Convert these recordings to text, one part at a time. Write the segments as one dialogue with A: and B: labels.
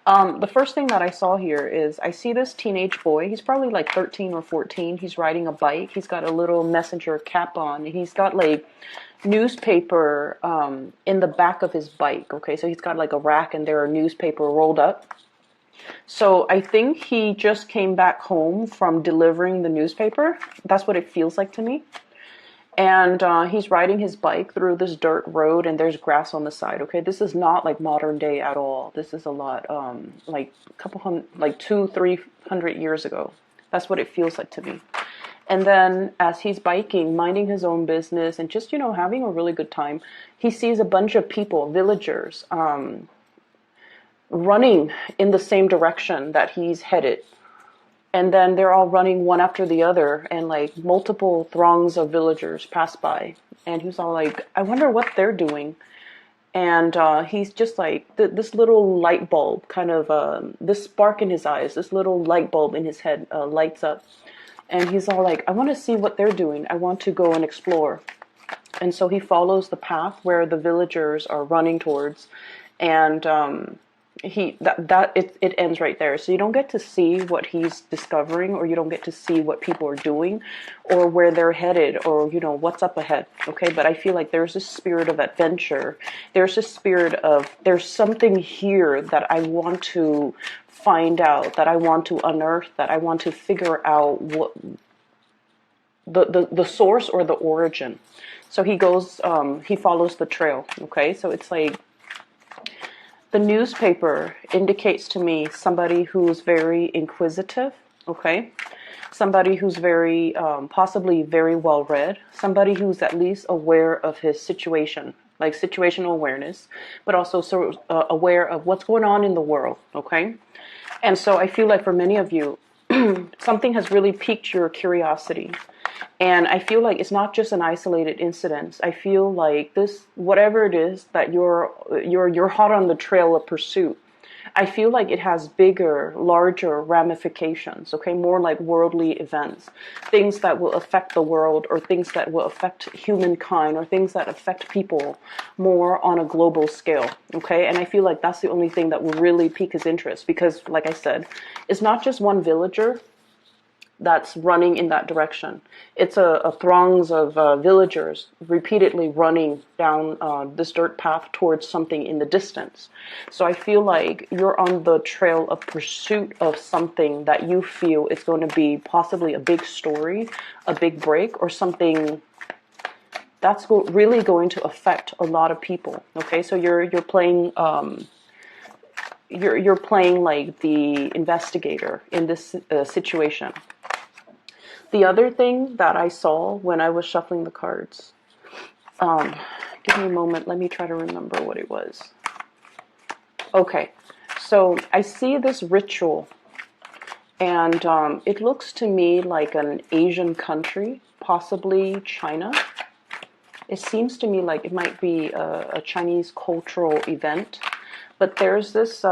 A: The first thing that I saw here is I see this teenage boy. He's probably like 13 or 14. He's riding a bike. He's got a little messenger cap on. He's got like newspaper in the back of his bike. Okay, so he's got like a rack and there are newspaper rolled up. So I think he just came back home from delivering the newspaper. That's what it feels like to me. And he's riding his bike through this dirt road, and there's grass on the side. Okay, this is not like modern day at all. This is a lot, like a couple hundred, like 200-300 years ago. That's what it feels like to me. And then as he's biking, minding his own business, and just having a really good time, he sees a bunch of people, villagers, running in the same direction that he's headed. And then they're all running one after the other, and like multiple throngs of villagers pass by. And he's all like, I wonder what they're doing. And he's just like, this little light bulb, kind of, this spark in his eyes, this little light bulb in his head lights up. And he's all like, I want to see what they're doing. I want to go and explore. And so he follows the path where the villagers are running towards. And it ends right there. So you don't get to see what he's discovering, or you don't get to see what people are doing, or where they're headed, or what's up ahead. Okay, but I feel like there's a spirit of adventure. There's a spirit of there's something here that I want to find out, that I want to unearth, that I want to figure out what the source or the origin. So he goes, he follows the trail. Okay, so it's like, the newspaper indicates to me somebody who's very inquisitive, okay? Somebody who's very, possibly very well read. Somebody who's at least aware of his situation, like situational awareness, but also aware of what's going on in the world, okay? And so I feel like for many of you, something has really piqued your curiosity. And I feel like it's not just an isolated incident. I feel like this, whatever it is that you're hot on the trail of pursuit, I feel like it has bigger, larger ramifications, okay? More like worldly events, things that will affect the world, or things that will affect humankind, or things that affect people more on a global scale, okay? And I feel like that's the only thing that will really pique his interest, because like I said, it's not just one villager that's running in that direction. It's a throngs of villagers repeatedly running down this dirt path towards something in the distance. So I feel like you're on the trail of pursuit of something that you feel is going to be possibly a big story, a big break, or something that's really going to affect a lot of people. Okay, so you're playing you're playing like the investigator in this situation. The other thing that I saw when I was shuffling the cards, give me a moment, let me try to remember what it was. Okay, so I see this ritual, and it looks to me like an Asian country, possibly China. It seems to me like it might be a Chinese cultural event, but there's this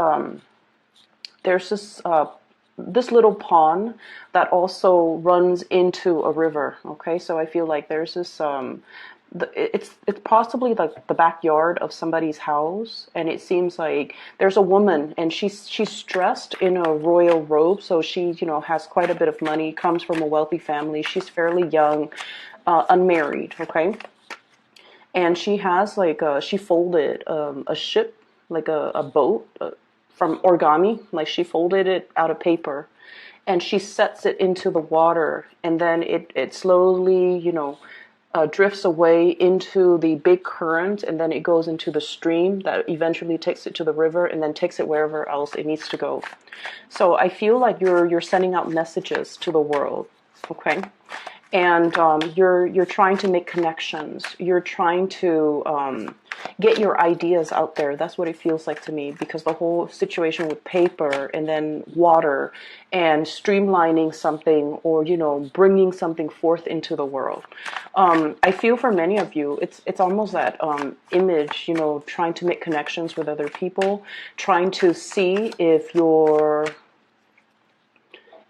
A: this little pond that also runs into a river. Okay, so I feel like there's this it's possibly like the backyard of somebody's house, and it seems like there's a woman, and she's dressed in a royal robe, so she has quite a bit of money, comes from a wealthy family. She's fairly young, unmarried. Okay, and she has like she folded a ship, like a boat. From origami, like she folded it out of paper, and she sets it into the water, and then it slowly, drifts away into the big current, and then it goes into the stream that eventually takes it to the river, and then takes it wherever else it needs to go. So I feel like you're sending out messages to the world, okay? And you're trying to make connections. You're trying to get your ideas out there. That's what it feels like to me, because the whole situation with paper and then water and streamlining something, or bringing something forth into the world. I feel for many of you, it's almost that image, trying to make connections with other people, trying to see if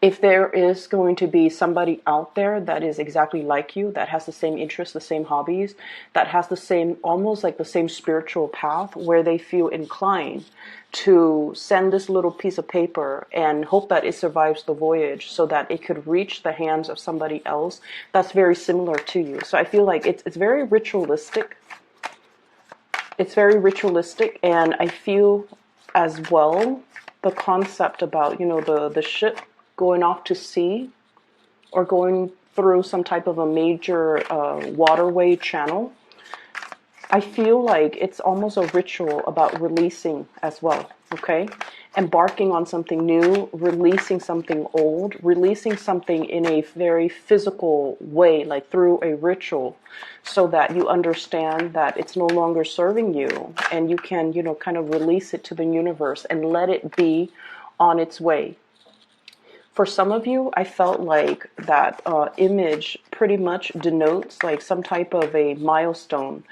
A: if there is going to be somebody out there that is exactly like you, that has the same interests, the same hobbies, that has the same, almost like the same spiritual path, where they feel inclined to send this little piece of paper and hope that it survives the voyage so that it could reach the hands of somebody else that's very similar to you. So I feel like it's very ritualistic. It's very ritualistic, and I feel as well the concept about, you know, the ship going off to sea or going through some type of a major waterway channel. I feel like it's almost a ritual about releasing as well, okay? Embarking on something new, releasing something old, releasing something in a very physical way, like through a ritual, so that you understand that it's no longer serving you, and you can, you know, kind of release it to the universe and let it be on its way. For some of you, I felt like that image pretty much denotes like some type of a milestone.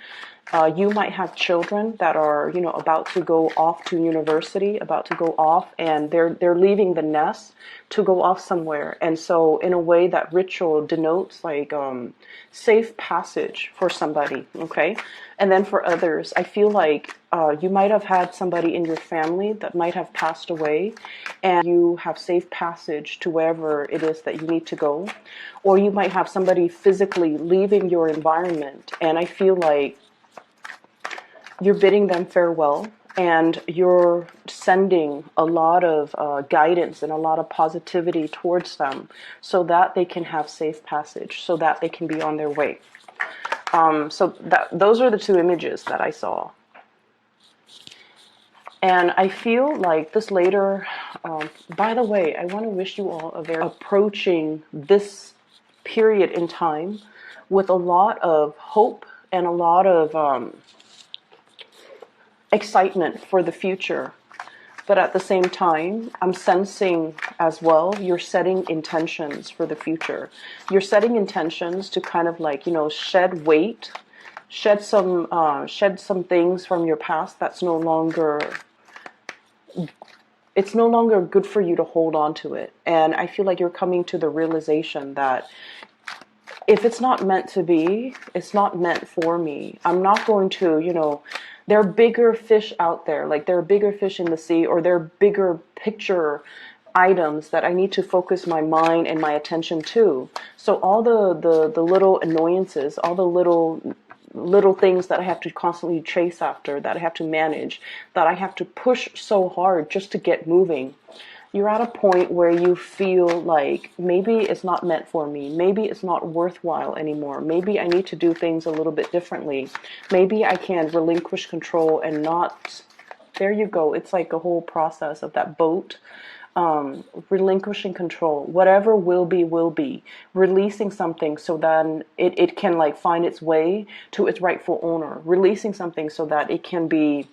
A: You might have children that are, you know, about to go off to university, about to go off, and they're leaving the nest to go off somewhere. And so in a way, that ritual denotes like safe passage for somebody, okay? And then for others, I feel like you might have had somebody in your family that might have passed away, and you have safe passage to wherever it is that you need to go. Or you might have somebody physically leaving your environment, and I feel like you're bidding them farewell, and you're sending a lot of guidance and a lot of positivity towards them so that they can have safe passage, so that they can be on their way. So those are the two images that I saw. And I feel like this later, by the way, I want to wish you all a very approaching this period in time with a lot of hope and a lot of excitement for the future. But at the same time, I'm sensing as well, you're setting intentions for the future. You're setting intentions to kind of like, you know, shed weight, shed some things from your past that's no longer, it's no longer good for you to hold on to it. And I feel like you're coming to the realization that if it's not meant to be, it's not meant for me. I'm not going to, you know, there are bigger fish out there, like there are bigger fish in the sea, or there are bigger picture items that I need to focus my mind and my attention to. So all the little annoyances, all the little things that I have to constantly chase after, that I have to manage, that I have to push so hard just to get moving. You're at a point where you feel like maybe it's not meant for me. Maybe it's not worthwhile anymore. Maybe I need to do things a little bit differently. Maybe I can relinquish control and not, there you go. It's like a whole process of that boat, relinquishing control. Whatever will be, releasing something so then it can like find its way to its rightful owner. Releasing something so that it can be,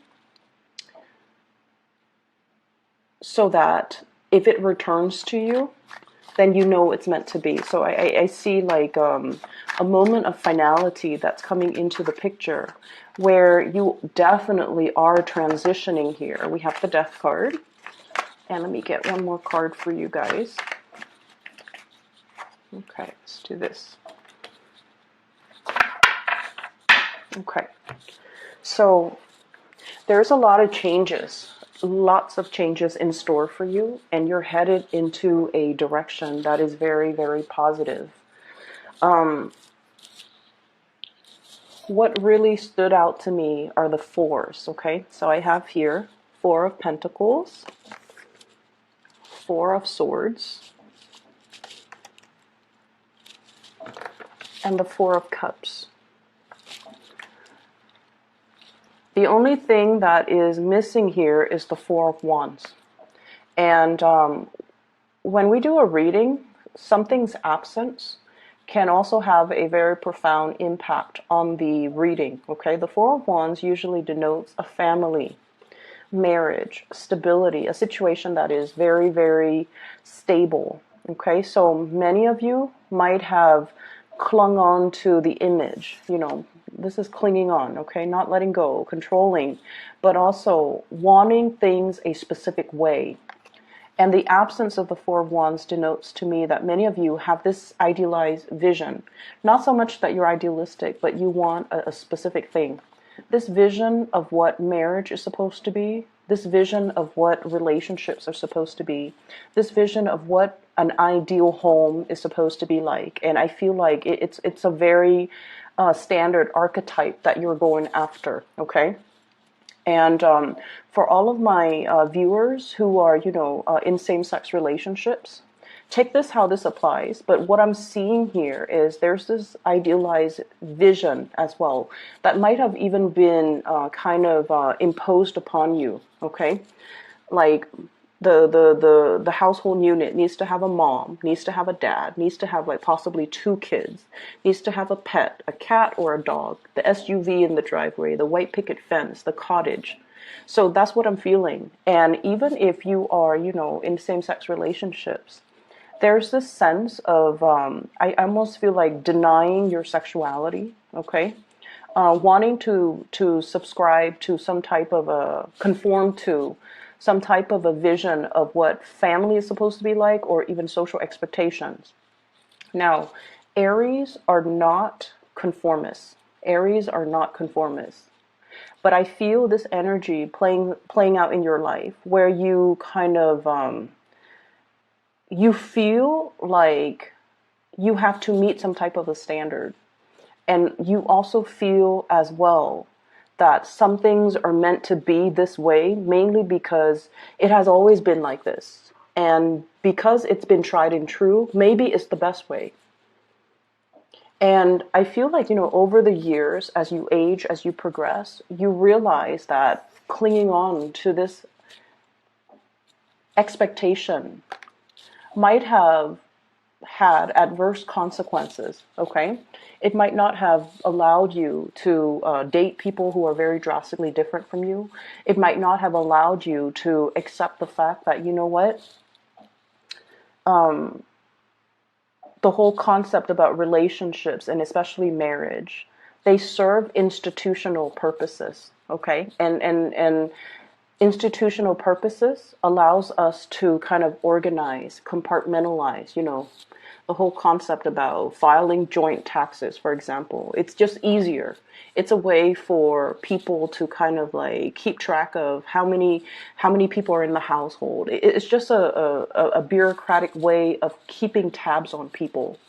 A: so that if it returns to you, then you know it's meant to be. So I see like a moment of finality that's coming into the picture, where you definitely are transitioning here. We have the Death card. And let me get one more card for you guys. Okay, let's do this. Okay, so there's a lot of changes. Lots of changes in store for you, and you're headed into a direction that is very, very positive. What really stood out to me are the fours, okay? So I have here Four of Pentacles, Four of Swords, and the Four of Cups. The only thing that is missing here is the Four of Wands. And when we do a reading, something's absence can also have a very profound impact on the reading, okay? The Four of Wands usually denotes a family, marriage, stability, a situation that is very, very stable, okay? So many of you might have clung on to the image, you know, this is clinging on, okay? Not letting go, controlling, but also wanting things a specific way. And the absence of the Four of Wands denotes to me that many of you have this idealized vision. Not so much that you're idealistic, but you want a specific thing. This vision of what marriage is supposed to be, this vision of what relationships are supposed to be, this vision of what an ideal home is supposed to be like. And I feel like it's a very standard archetype that you're going after, okay? And for all of my viewers who are, in same-sex relationships, take this how this applies. But what I'm seeing here is there's this idealized vision as well that might have even been kind of imposed upon you. Okay, like the household unit needs to have a mom, needs to have a dad, needs to have like possibly 2 kids, needs to have a pet, a cat or a dog, the SUV in the driveway, the white picket fence, the cottage. So that's what I'm feeling. And even if you are, in same-sex relationships, there's this sense of, I almost feel like denying your sexuality, okay? Wanting to subscribe to some type of conform to some type of a vision of what family is supposed to be like, or even social expectations. Now, Aries are not conformists. Aries are not conformists. But I feel this energy playing out in your life where you kind of, you feel like you have to meet some type of a standard. And you also feel as well that some things are meant to be this way, mainly because it has always been like this. And because it's been tried and true, maybe it's the best way. And I feel like, over the years, as you age, as you progress, you realize that clinging on to this expectation might have had adverse consequences, okay? It might not have allowed you to date people who are very drastically different from you. It might not have allowed you to accept the fact that, you know what? The whole concept about relationships, and especially marriage, they serve institutional purposes, okay? And institutional purposes allows us to kind of organize, compartmentalize, the whole concept about filing joint taxes, for example. It's just easier. It's a way for people to kind of like keep track of how many people are in the household. It's just a bureaucratic way of keeping tabs on people.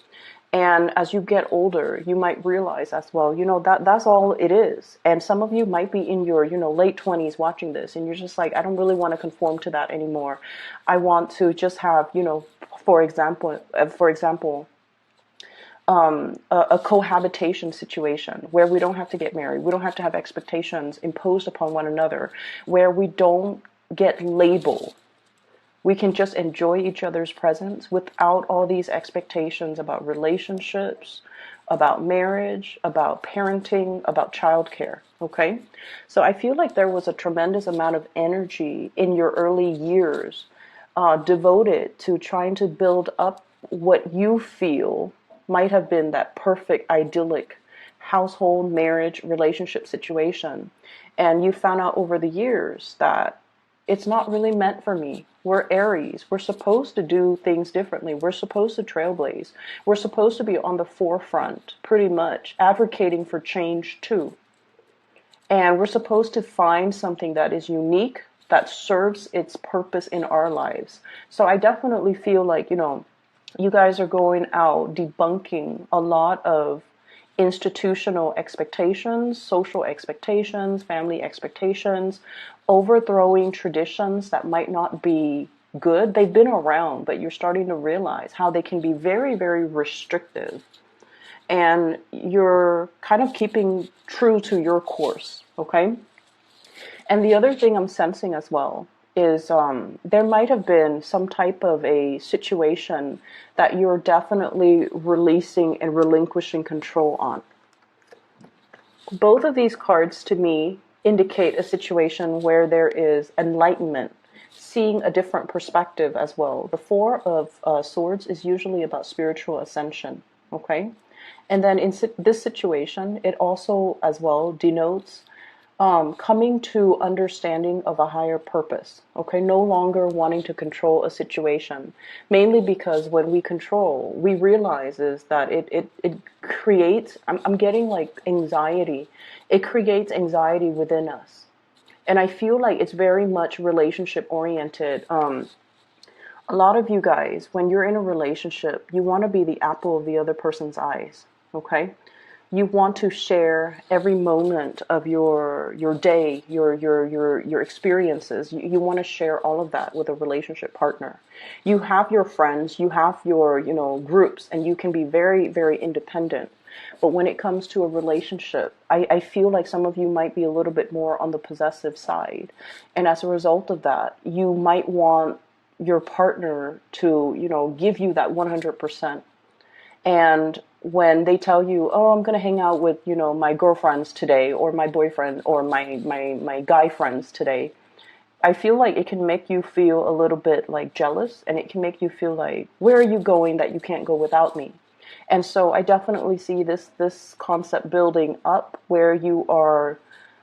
A: And as you get older, you might realize as well, that's all it is. And some of you might be in your, late 20s watching this, and you're just like, I don't really want to conform to that anymore. I want to just have, for example, a cohabitation situation where we don't have to get married. We don't have to have expectations imposed upon one another, where we don't get labeled. We can just enjoy each other's presence without all these expectations about relationships, about marriage, about parenting, about childcare, okay? So I feel like there was a tremendous amount of energy in your early years devoted to trying to build up what you feel might have been that perfect, idyllic household, marriage, relationship situation. And you found out over the years that it's not really meant for me. We're Aries. We're supposed to do things differently. We're supposed to trailblaze. We're supposed to be on the forefront, pretty much, advocating for change too. And we're supposed to find something that is unique, that serves its purpose in our lives. So I definitely feel like, you guys are going out debunking a lot of institutional expectations, social expectations, family expectations, overthrowing traditions that might not be good. They've been around, but you're starting to realize how they can be very, very restrictive. And you're kind of keeping true to your course, okay? And the other thing I'm sensing as well is there might have been some type of a situation that you're definitely releasing and relinquishing control on. Both of these cards to me indicate a situation where there is enlightenment, seeing a different perspective as well. The Four of Swords is usually about spiritual ascension, okay? And then in this situation, it also as well denotes coming to understanding of a higher purpose, okay? No longer wanting to control a situation, mainly because when we control, we realize is that it creates, I'm getting like anxiety. It creates anxiety within us. And I feel like it's very much relationship oriented. A lot of you guys, when you're in a relationship, you want to be the apple of the other person's eyes, okay? You want to share every moment of your day, your experiences. You want to share all of that with a relationship partner. You have your friends, you have your, groups, and you can be very, very independent. But when it comes to a relationship, I feel like some of you might be a little bit more on the possessive side. And as a result of that, you might want your partner to, give you that 100%. And when they tell you, oh, I'm going to hang out with, my girlfriends today, or my boyfriend, or my guy friends today, I feel like it can make you feel a little bit like jealous, and it can make you feel like, where are you going that you can't go without me? And so I definitely see this concept building up where you are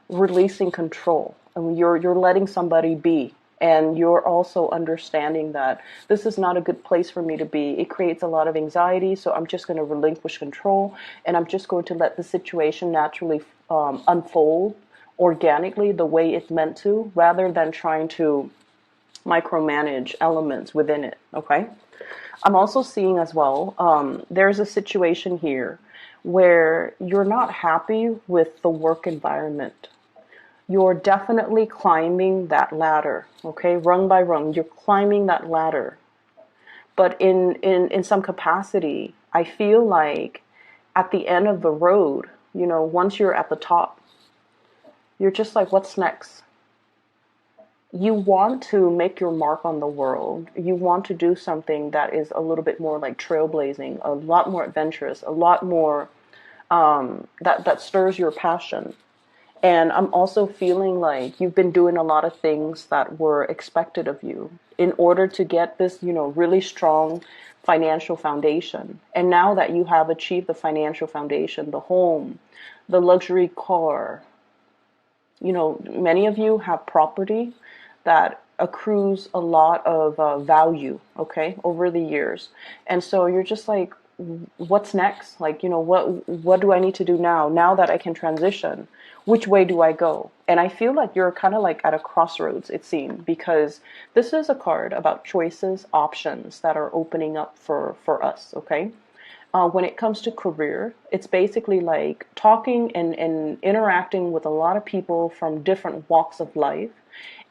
A: releasing control, and you're letting somebody be, and you're also understanding that this is not a good place for me to be. It creates a lot of anxiety, so I'm just going to relinquish control, and I'm just going to let the situation naturally unfold organically the way it's meant to, rather than trying to micromanage elements within it. Okay. I'm also seeing as well, there's a situation here where you're not happy with the work environment. You're definitely climbing that ladder, okay, rung by rung. You're climbing that ladder. But in some capacity, I feel like at the end of the road, once you're at the top, you're just like, what's next? You want to make your mark on the world. You want to do something that is a little bit more like trailblazing, a lot more adventurous, a lot more that stirs your passion. And I'm also feeling like you've been doing a lot of things that were expected of you in order to get this, really strong financial foundation. And now that you have achieved the financial foundation, the home, the luxury car, many of you have property that accrues a lot of value, okay, over the years. And so you're just like, what's next? Like, what do I need to do now that I can transition? Which way do I go? And I feel like you're kind of like at a crossroads, it seems, because this is a card about choices, options that are opening up for us, okay? When it comes to career, it's basically like talking and interacting with a lot of people from different walks of life.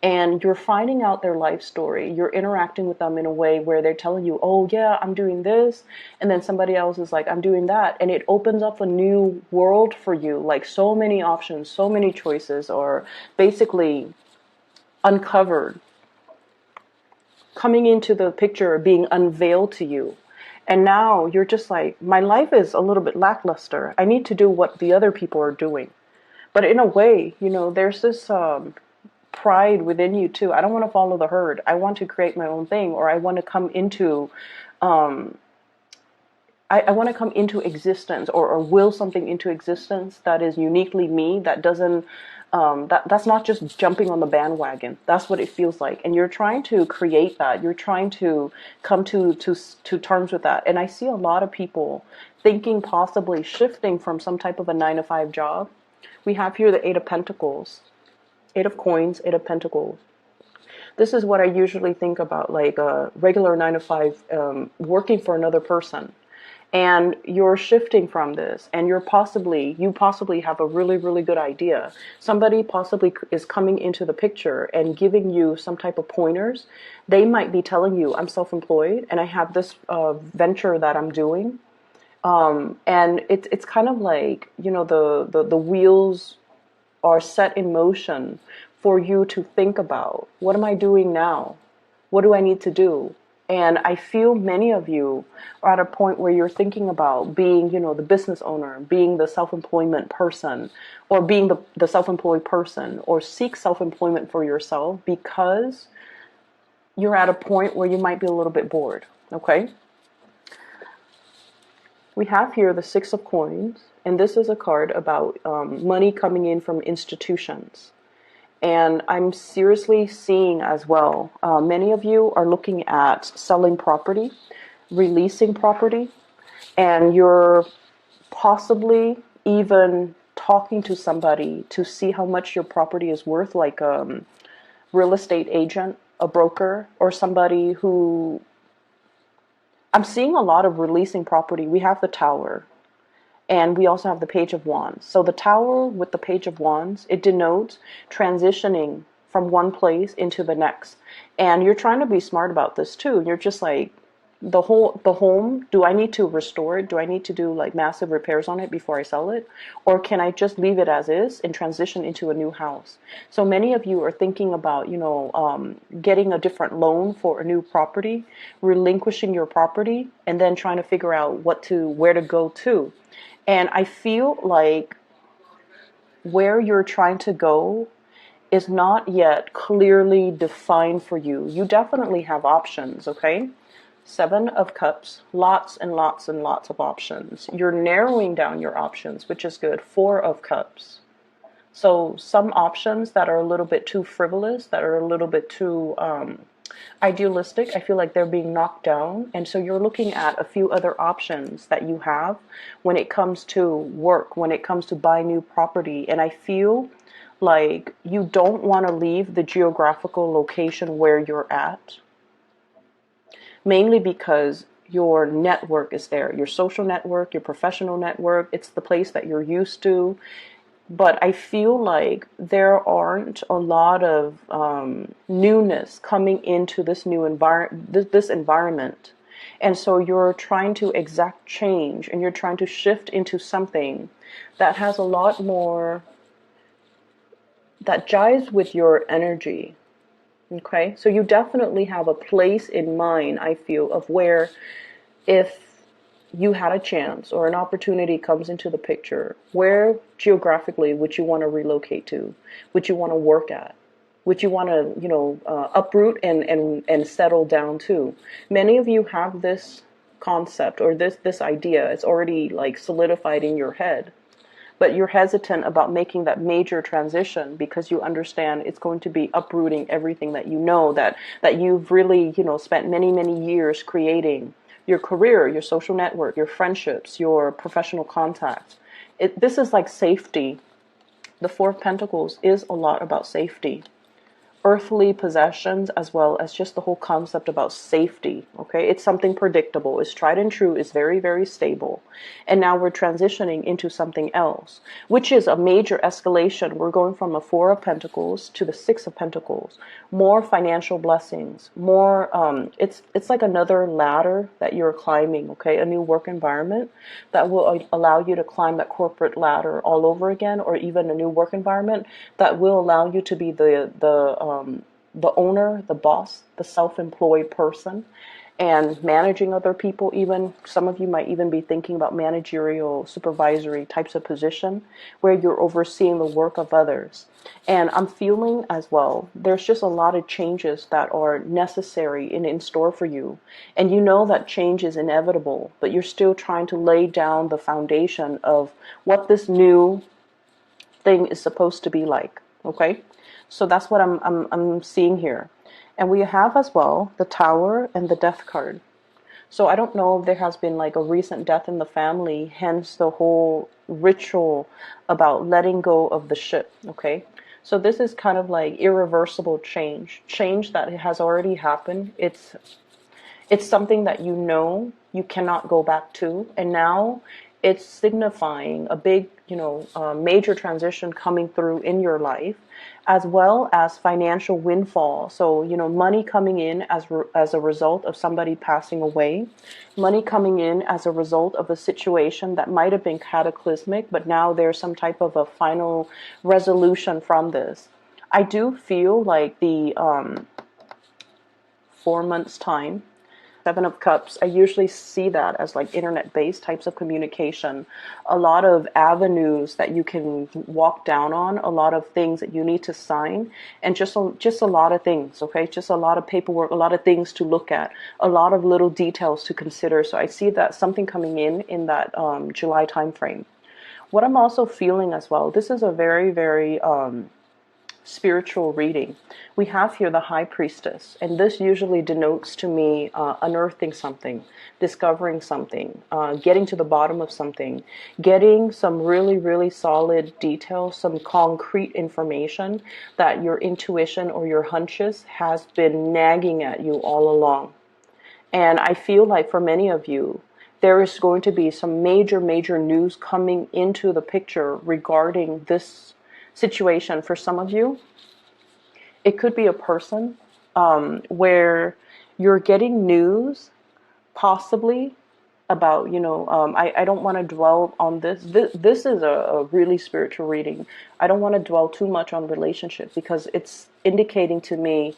A: And you're finding out their life story. You're interacting with them in a way where they're telling you, oh, yeah, I'm doing this. And then somebody else is like, I'm doing that. And it opens up a new world for you. Like so many options, so many choices are basically uncovered, coming into the picture, being unveiled to you. And now you're just like, my life is a little bit lackluster. I need to do what the other people are doing. But in a way, there's this pride within you too. I don't want to follow the herd. I want to create my own thing, or I want to come into, I want to come into existence, or will something into existence that is uniquely me, that doesn't, that's not just jumping on the bandwagon. That's what it feels like. And you're trying to create that. You're trying to come to terms with that. And I see a lot of people thinking possibly shifting from some type of a 9-to-5 job. We have here the 8 of Pentacles, 8 of Coins, 8 of Pentacles. This is what I usually think about, like a regular 9-to-5, working for another person. And you're shifting from this, and you possibly have a really, really good idea. Somebody possibly is coming into the picture and giving you some type of pointers. They might be telling you, I'm self-employed and I have this venture that I'm doing. And it's kind of like, the wheels are set in motion for you to think about, what am I doing now? What do I need to do? And I feel many of you are at a point where you're thinking about being, the business owner, being the self-employment person, or being the self-employed person, or seek self-employment for yourself, because you're at a point where you might be a little bit bored, okay? We have here the 6 of Coins And this is a card about money coming in from institutions. And I'm seriously seeing as well, many of you are looking at selling property, releasing property, and you're possibly even talking to somebody to see how much your property is worth, like a real estate agent, a broker, or somebody who... I'm seeing a lot of releasing property. We have the Tower, and we also have the Page of Wands. So the Tower with the Page of Wands, it denotes transitioning from one place into the next. And you're trying to be smart about this too. You're just like, the home, do I need to restore it? Do I need to do like massive repairs on it before I sell it? Or can I just leave it as is and transition into a new house? So many of you are thinking about, getting a different loan for a new property, relinquishing your property, and then trying to figure out where to go to. And I feel like where you're trying to go is not yet clearly defined for you. You definitely have options, okay? Seven of Cups, lots and lots and lots of options. You're narrowing down your options, which is good. Four of Cups. So some options that are a little bit too frivolous, that are a little bit too idealistic, I feel like they're being knocked down. And so you're looking at a few other options that you have when it comes to work, when it comes to buy new property. And I feel like you don't want to leave the geographical location where you're at, mainly because your network is there, your social network, your professional network. It's the place that you're used to. But I feel like there aren't a lot of newness coming into this new this environment. And so you're trying to exact change, and you're trying to shift into something that has a lot more, that jives with your energy. Okay, so you definitely have a place in mind, I feel, of where if you had a chance or an opportunity comes into the picture, where geographically would you want to relocate to? Would you want to work at? Would you want to, uproot and settle down to? Many of you have this concept or this idea. It's already like solidified in your head. But you're hesitant about making that major transition because you understand it's going to be uprooting everything that you know, that you've really, spent many, many years creating. Your career, your social network, your friendships, your professional contacts. This is like safety. The Four of Pentacles is a lot about safety. Earthly possessions, as well as just the whole concept about safety. Okay, it's something predictable, it's tried and true, it's very, very stable. And now we're transitioning into something else, which is a major escalation. We're going from a Four of Pentacles to the Six of Pentacles. More financial blessings, more it's like another ladder that you're climbing. Okay, a new work environment that will allow you to climb that corporate ladder all over again, or even a new work environment that will allow you to be the owner, the boss, the self-employed person, and managing other people. Even some of you might even be thinking about managerial, supervisory types of position where you're overseeing the work of others. And I'm feeling as well, there's just a lot of changes that are necessary and in store for you. And you know that change is inevitable, but you're still trying to lay down the foundation of what this new thing is supposed to be like. Okay? So that's what I'm seeing here. And we have as well the Tower and the Death card. So I don't know if there has been like a recent death in the family, hence the whole ritual about letting go of the ship. Okay, so this is kind of like irreversible change that has already happened. It's something that you cannot go back to, and now it's signifying a big, major transition coming through in your life, as well as financial windfall. So, money coming in as a result of somebody passing away, money coming in as a result of a situation that might have been cataclysmic, but now there's some type of a final resolution from this. I do feel like the 4 months time, Seven of Cups, I usually see that as like internet-based types of communication, a lot of avenues that you can walk down on, a lot of things that you need to sign, and just a lot of things, okay? Just a lot of paperwork, a lot of things to look at, a lot of little details to consider. So I see that something coming in that July time frame. What I'm also feeling as well, this is a very, very spiritual reading. We have here the High Priestess, and this usually denotes to me unearthing something, discovering something, getting to the bottom of something, getting some really, really solid details, some concrete information that your intuition or your hunches has been nagging at you all along. And I feel like for many of you, there is going to be some major, major news coming into the picture regarding this situation. For some of you, it could be a person where you're getting news, possibly about, I don't want to dwell on this. This is a really spiritual reading. I don't want to dwell too much on relationships because it's indicating to me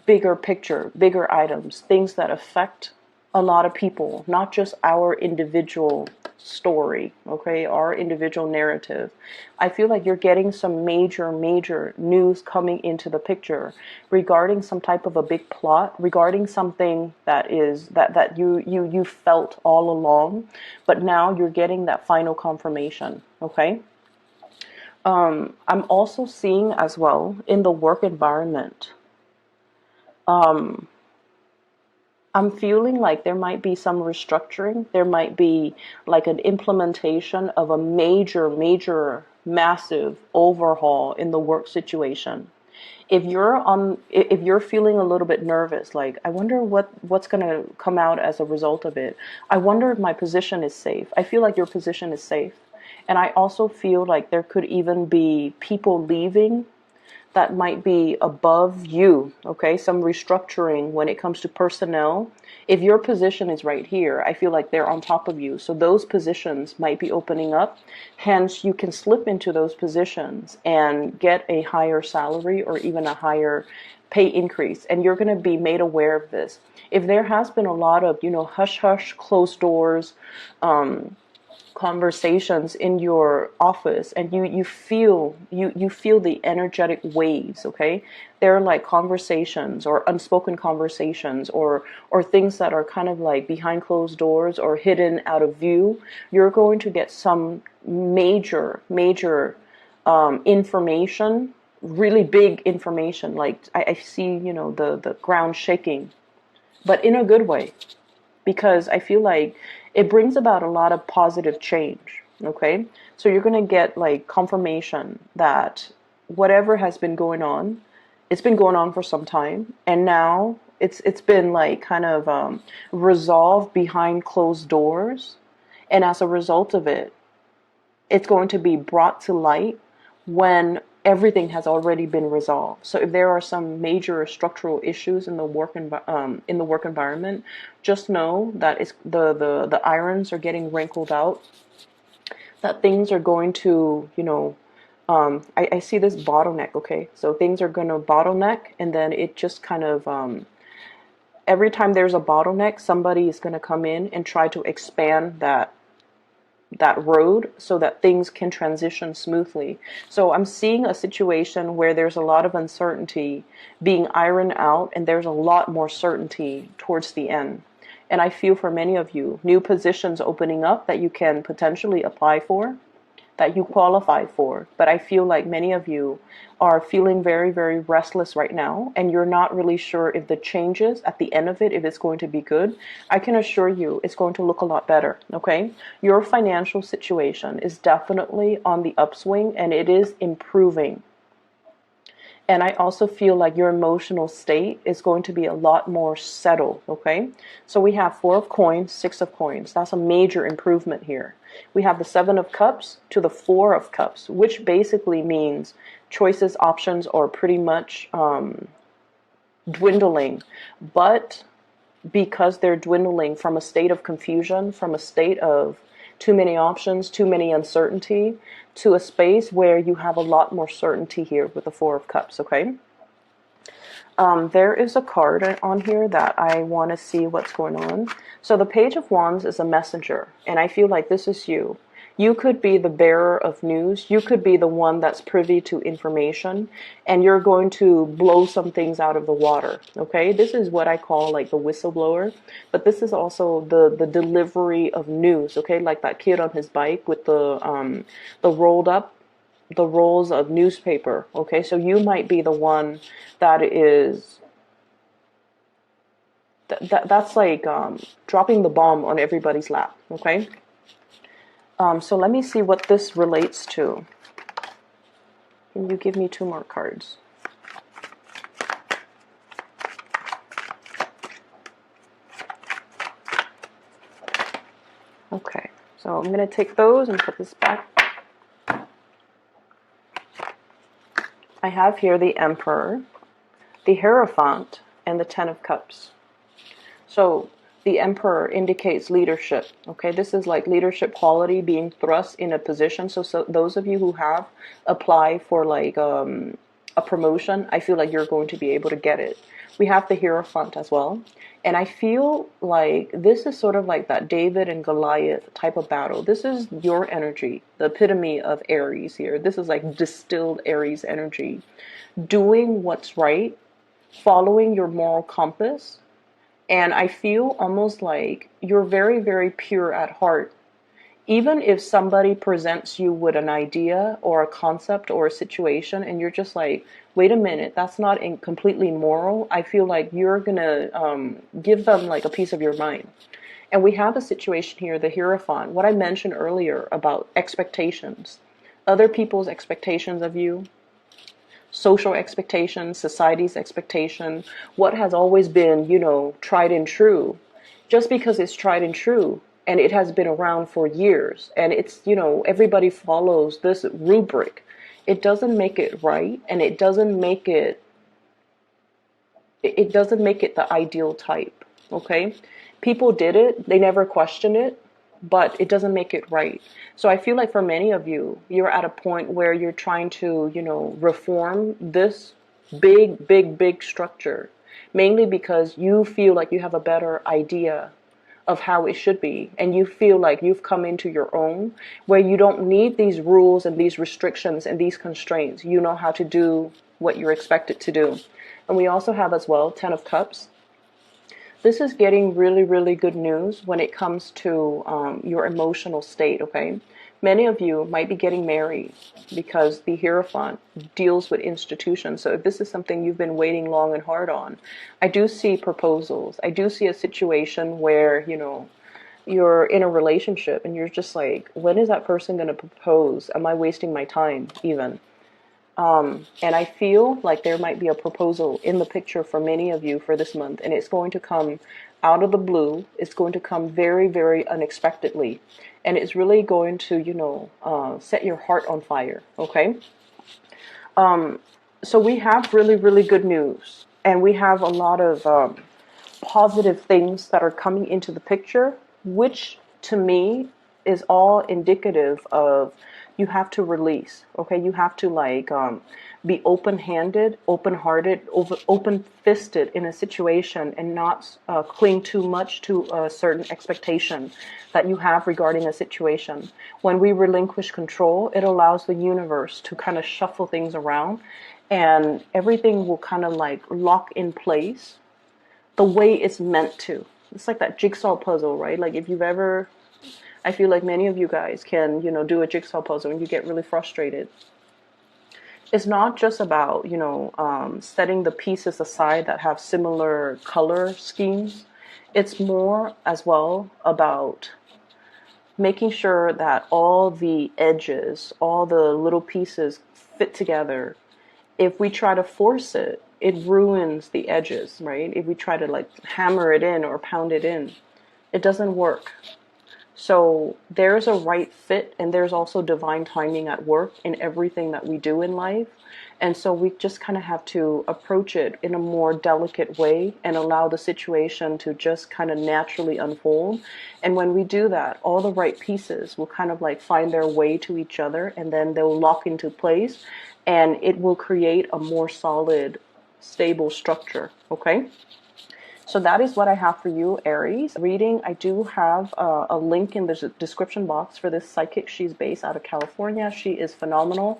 A: bigger picture, bigger items, things that affect a lot of people, not just our individual story, okay, our individual narrative. I feel like you're getting some major, major news coming into the picture regarding some type of a big plot, regarding something that is that you felt all along, but now you're getting that final confirmation, okay? I'm also seeing as well in the work environment, I'm feeling like there might be some restructuring. There might be like an implementation of a major, major, massive overhaul in the work situation. If you're feeling a little bit nervous, like I wonder what's going to come out as a result of it. I wonder if my position is safe. I feel like your position is safe. And I also feel like there could even be people leaving that might be above you, okay? Some restructuring when it comes to personnel. If your position is right here, I feel like they're on top of you. So those positions might be opening up. Hence, you can slip into those positions and get a higher salary or even a higher pay increase. And you're going to be made aware of this. If there has been a lot of, hush hush, closed doors, conversations in your office, and you feel the energetic waves, okay? They're like conversations or unspoken conversations or things that are kind of like behind closed doors or hidden out of view. You're going to get some major information, really big information. Like I see the ground shaking, but in a good way, because I feel like it brings about a lot of positive change, okay? So you're going to get like confirmation that whatever has been going on, it's been going on for some time, and now it's been like kind of resolved behind closed doors, and as a result of it, it's going to be brought to light when everything has already been resolved. So if there are some major structural issues in the work environment, just know that it's the irons are getting wrinkled out. That things are going to, I see this bottleneck. Okay, so things are going to bottleneck, and then it just kind of every time there's a bottleneck, somebody is going to come in and try to expand that road so that things can transition smoothly. So I'm seeing a situation where there's a lot of uncertainty being ironed out, and there's a lot more certainty towards the end. And I feel for many of you, new positions opening up that you can potentially apply for, that you qualify for. But I feel like many of you are feeling very, very restless right now, and you're not really sure if the changes at the end of it, if it's going to be good. I can assure you it's going to look a lot better, okay? Your financial situation is definitely on the upswing, and it is improving. And I also feel like your emotional state is going to be a lot more settled, okay? So we have 4 of coins, 6 of coins. That's a major improvement here. We have the 7 of cups to the 4 of cups, which basically means choices, options are pretty much dwindling. But because they're dwindling from a state of confusion, from a state of too many options, too many uncertainty, to a space where you have a lot more certainty here with the 4 of Cups, okay? There is a card on here that I want to see what's going on. So the Page of Wands is a messenger, and I feel like this is you. You could be the bearer of news. You could be the one that's privy to information, and you're going to blow some things out of the water. Okay, this is what I call like the whistleblower, but this is also the delivery of news. Okay, like that kid on his bike with the rolled up the rolls of newspaper. Okay, so you might be the one that is that's like dropping the bomb on everybody's lap. Okay. So let me see what this relates to. Can you give me 2 more cards? Okay, so I'm going to take those and put this back. I have here the Emperor, the Hierophant, and the Ten of Cups. So the Emperor indicates leadership. Okay, this is like leadership quality being thrust in a position. So those of you who have applied for like a promotion, I feel like you're going to be able to get it. We have the Hierophant as well. And I feel like this is sort of like that David and Goliath type of battle. This is your energy, the epitome of Aries here. This is like distilled Aries energy. Doing what's right, following your moral compass. And I feel almost like you're very, very pure at heart. Even if somebody presents you with an idea or a concept or a situation and you're just like, wait a minute, that's not completely moral, I feel like you're going to give them like a piece of your mind. And we have a situation here, the Hierophant, what I mentioned earlier about expectations, other people's expectations of you, social expectations, society's expectation, what has always been, you know, tried and true. Just because it's tried and true and it has been around for years and it's, you know, everybody follows this rubric, it doesn't make it right, and it doesn't make it the ideal type. Okay, people did it, they never question it, but it doesn't make it right. So I feel like for many of you, you're at a point where you're trying to, you know, reform this big structure, mainly because you feel like you have a better idea of how it should be, and you feel like you've come into your own, where you don't need these rules and these restrictions and these constraints. You know how to do what you're expected to do. And we also have as well Ten of Cups. This is getting really, really good news when it comes to your emotional state, okay? Many of you might be getting married because the Hierophant deals with institutions. So if this is something you've been waiting long and hard on, I do see proposals. I do see a situation where, you know, you're in a relationship and you're just like, when is that person going to propose? Am I wasting my time even? And I feel like there might be a proposal in the picture for many of you for this month, and it's going to come out of the blue. It's going to come very, very unexpectedly, and it's really going to, you know, set your heart on fire. Okay. So we have really, really good news, and we have a lot of positive things that are coming into the picture, which to me is all indicative of you have to release. Okay, you have to like be open-handed, open-hearted, open-fisted in a situation, and not cling too much to a certain expectation that you have regarding a situation. When we relinquish control, it allows the universe to kind of shuffle things around, and everything will kind of like lock in place the way it's meant to. It's like that jigsaw puzzle, right? Like if you've ever, I feel like many of you guys can, you know, do a jigsaw puzzle and you get really frustrated. It's not just about, you know, setting the pieces aside that have similar color schemes. It's more as well about making sure that all the edges, all the little pieces fit together. If we try to force it, it ruins the edges, right? If we try to like hammer it in or pound it in, it doesn't work. So there's a right fit, and there's also divine timing at work in everything that we do in life. And so we just kind of have to approach it in a more delicate way and allow the situation to just kind of naturally unfold. And when we do that, all the right pieces will kind of like find their way to each other, and then they'll lock into place, and it will create a more solid, stable structure. Okay? So that is what I have for you, Aries. Reading, I do have a link in the description box for this psychic. She's based out of California. She is phenomenal.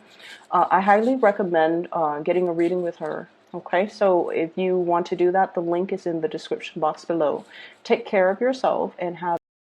A: I highly recommend getting a reading with her. Okay, so if you want to do that, the link is in the description box below. Take care of yourself and have